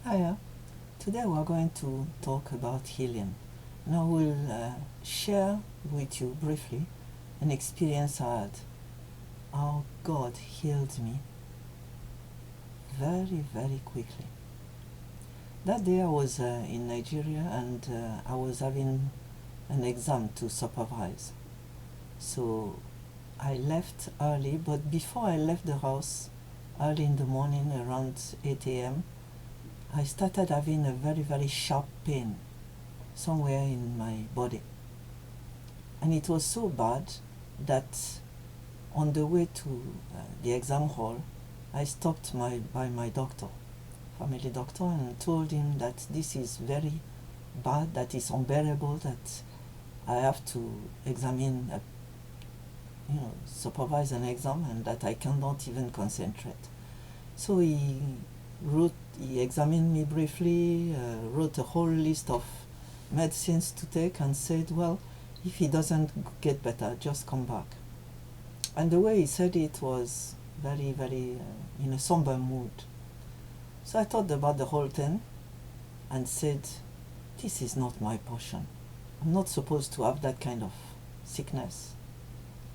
Hiya. Today we're going to talk about healing. Now we'll share with you briefly an experience I had, how God healed me very, very quickly. That day I was in Nigeria and I was having an exam to supervise. So I left early, but before I left the house, early in the morning around 8 a.m., I started having a very, very sharp pain somewhere in my body. And it was so bad that on the way to the exam hall, I stopped by my doctor, family doctor, and told him that this is very bad, that it's unbearable, that I have to examine, supervise an exam, and that I cannot even concentrate. So he examined me briefly, wrote a whole list of medicines to take, and said, well, if he doesn't get better, just come back. And the way he said it was very, very in a somber mood. So I thought about the whole thing and said, this is not my portion. I'm not supposed to have that kind of sickness.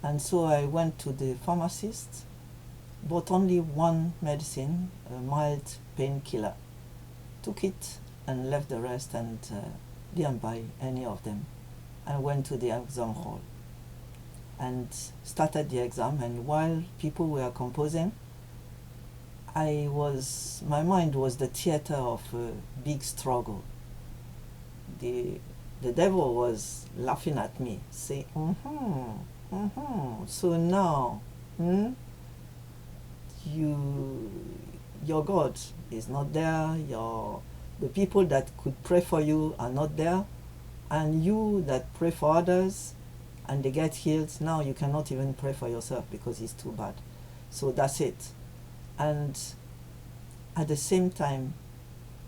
And so I went to the pharmacist, bought only one medicine, a mild painkiller, took it and left the rest, and didn't buy any of them. I went to the exam hall and started the exam, and while people were composing, my mind was the theater of a big struggle. The devil was laughing at me, saying, so now, your God is not there, the people that could pray for you are not there, and you that pray for others and they get healed, now you cannot even pray for yourself because it's too bad. So that's it. And at the same time,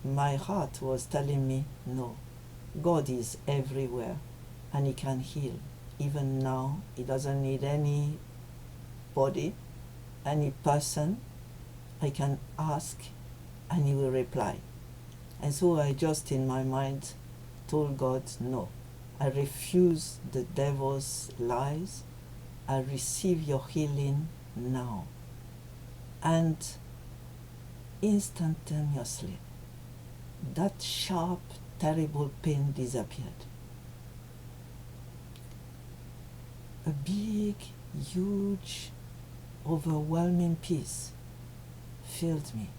my heart was telling me, no, God is everywhere and he can heal. Even now, he doesn't need any body, any person. I can ask and he will reply. And so I just in my mind told God, no, I refuse the devil's lies. I receive your healing now. And instantaneously, that sharp, terrible pain disappeared. A big, huge, overwhelming peace filled me.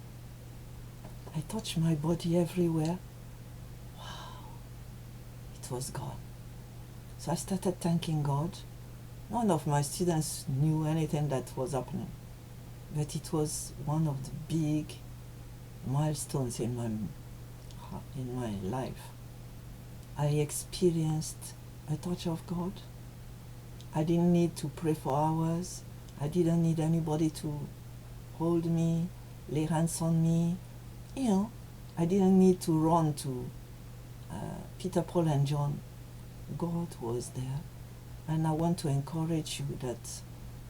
I touched my body everywhere. Wow, it was gone. So I started thanking God. None of my students knew anything that was happening, but it was one of the big milestones in my life. I experienced a touch of God. I didn't need to pray for hours. I didn't need anybody to hold me, lay hands on me. I didn't need to run to Peter, Paul, and John. God was there. And I want to encourage you that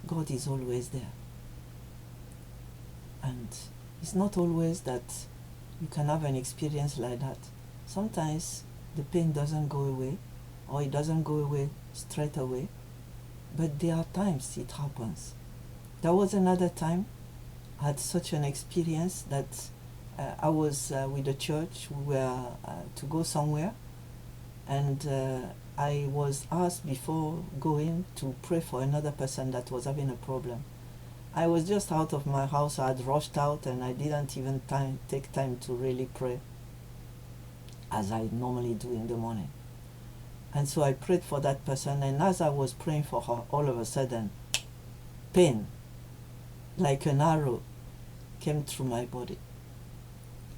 God is always there. And it's not always that you can have an experience like that. Sometimes the pain doesn't go away, or it doesn't go away straight away. But there are times it happens. There was another time I had such an experience that I was with the church. We were to go somewhere, and I was asked before going to pray for another person that was having a problem. I was just out of my house. I had rushed out and I didn't even take time to really pray as I normally do in the morning. And so I prayed for that person, and as I was praying for her, all of a sudden, pain, like an arrow, came through my body.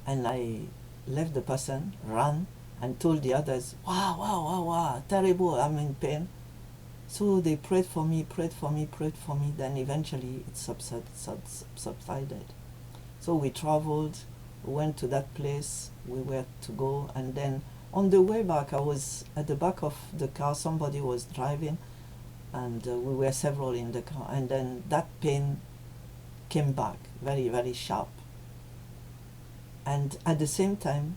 And I left the person, ran, and told the others, wow, terrible, I'm in pain. So they prayed for me, then eventually it subsided. So we traveled, we went to that place we were to go, and then on the way back, I was at the back of the car, somebody was driving, and we were several in the car, and then that pain came back, very, very sharp. And at the same time,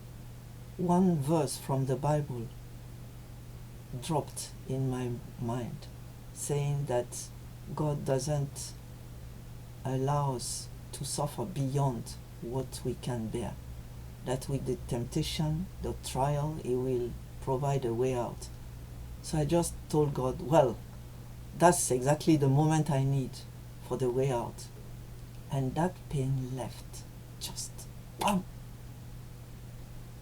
one verse from the Bible dropped in my mind, saying that God doesn't allow us to suffer beyond what we can bear. That with the temptation, the trial, He will provide a way out. So I just told God, well, that's exactly the moment I need for the way out. And that pain left. Just bam!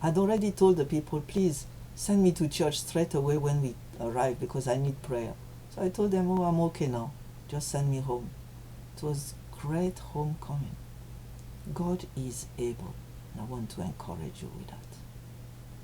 I'd already told the people, please send me to church straight away when we arrive because I need prayer. So I told them, oh, I'm okay now. Just send me home. It was great homecoming. God is able. And I want to encourage you with that.